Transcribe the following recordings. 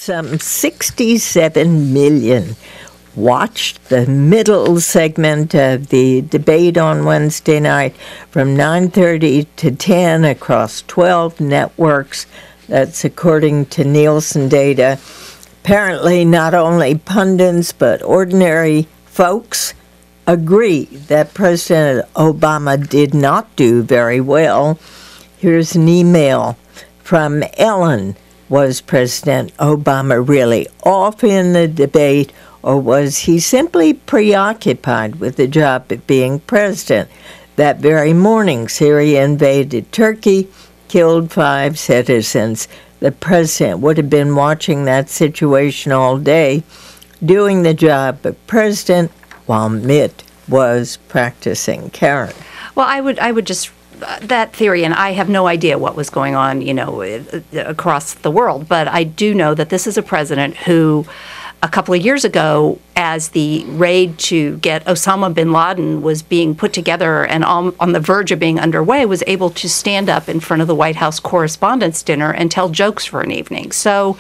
Some 67 million watched the middle segment of the debate on Wednesday night from 9:30 to 10 across 12 networks. That's according to Nielsen data. Apparently, not only pundits but ordinary folks agree that President Obama did not do very well. Here's an email from Ellen. Was President Obama really off in the debate, or was he simply preoccupied with the job of being president? That very morning, Syria invaded Turkey, killed 5 citizens. The president would have been watching that situation all day, doing the job of president while Mitt was practicing. Karen. Well, I would just that theory, and I have no idea what was going on, across the world, but I do know that this is a president who, a couple of years ago, as the raid to get Osama bin Laden was being put together and on the verge of being underway, was able to stand up in front of the White House Correspondents' Dinner and tell jokes for an evening. So,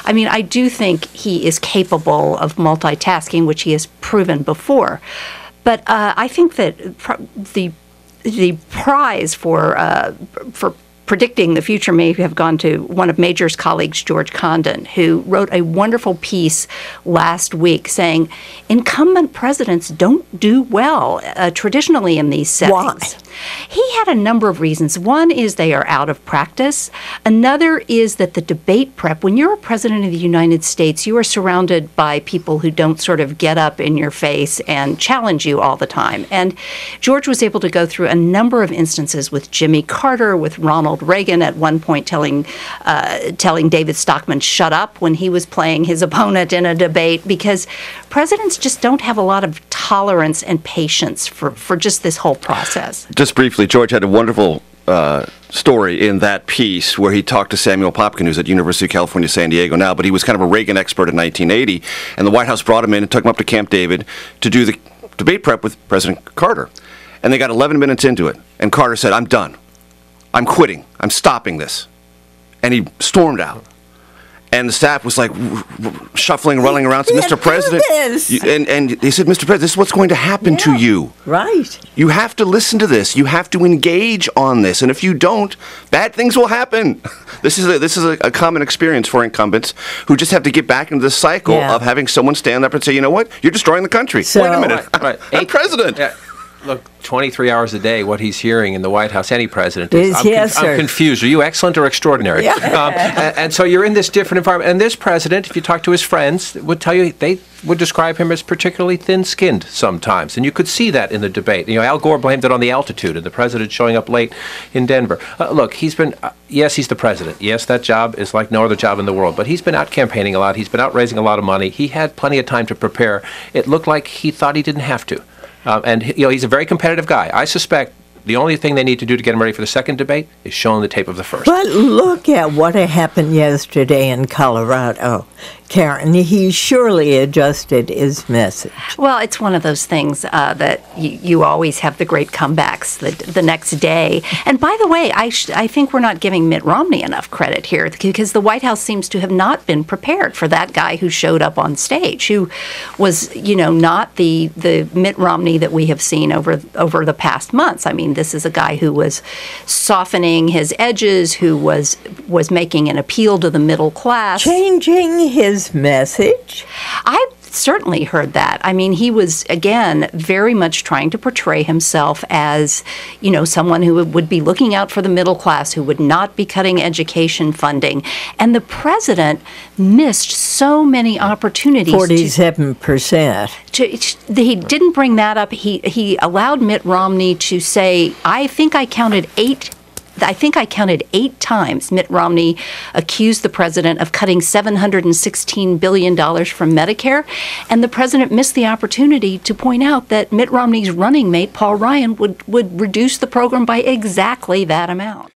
I mean, I do think he is capable of multitasking, which he has proven before. But I think that the prize for predicting the future may have gone to one of Major's colleagues, George Condon, who wrote a wonderful piece last week saying incumbent presidents don't do well traditionally in these settings. Why? He had a number of reasons. One is they are out of practice. Another is that the debate prep, when you're a president of the United States, you are surrounded by people who don't sort of get up in your face and challenge you all the time. And George was able to go through a number of instances with Jimmy Carter, with Ronald Reagan at one point telling David Stockman shut up when he was playing his opponent in a debate, because presidents just don't have a lot of tolerance and patience for just this whole process. Just briefly, George had a wonderful story in that piece where he talked to Samuel Popkin, who's at University of California, San Diego now, but he was kind of a Reagan expert in 1980, and the White House brought him in and took him up to Camp David to do the debate prep with President Carter. And they got 11 minutes into it, and Carter said, "I'm done. I'm quitting. I'm stopping this." And he stormed out. And the staff was like shuffling, running around, said, "Mr. President," and he said, "Mr. President, this is what's going to happen to you. Right. You have to listen to this. You have to engage on this. And if you don't, bad things will happen." This is a common experience for incumbents who just have to get back into the cycle of having someone stand up and say, "You know what? You're destroying the country. So, wait a minute. Right. I'm president." Yeah. Look, 23 hours a day, what he's hearing in the White House, any president, I'm confused. Are you excellent or extraordinary? Yeah. And so you're in this different environment. And this president, if you talk to his friends, would tell you they would describe him as particularly thin-skinned sometimes. And you could see that in the debate. Al Gore blamed it on the altitude and the president showing up late in Denver. Look, he's been, yes, he's the president. Yes, that job is like no other job in the world. But he's been out campaigning a lot. He's been out raising a lot of money. He had plenty of time to prepare. It looked like he thought he didn't have to. And he's a very competitive guy. I suspect the only thing they need to do to get him ready for the second debate is show him the tape of the first. But look at what happened yesterday in Colorado. Karen, he surely adjusted his message. Well, it's one of those things that you always have the great comebacks the next day. And by the way, I think we're not giving Mitt Romney enough credit here, because the White House seems to have not been prepared for that guy who showed up on stage, who was, not the Mitt Romney that we have seen over the past months. I mean, this is a guy who was softening his edges, who was making an appeal to the middle class. Changing his message? I've certainly heard that. I mean, he was, again, very much trying to portray himself as, someone who would be looking out for the middle class, who would not be cutting education funding. And the president missed so many opportunities. 47%. He didn't bring that up. He allowed Mitt Romney to say, I think I counted 8 times Mitt Romney accused the president of cutting $716 billion from Medicare, and the president missed the opportunity to point out that Mitt Romney's running mate, Paul Ryan, would reduce the program by exactly that amount.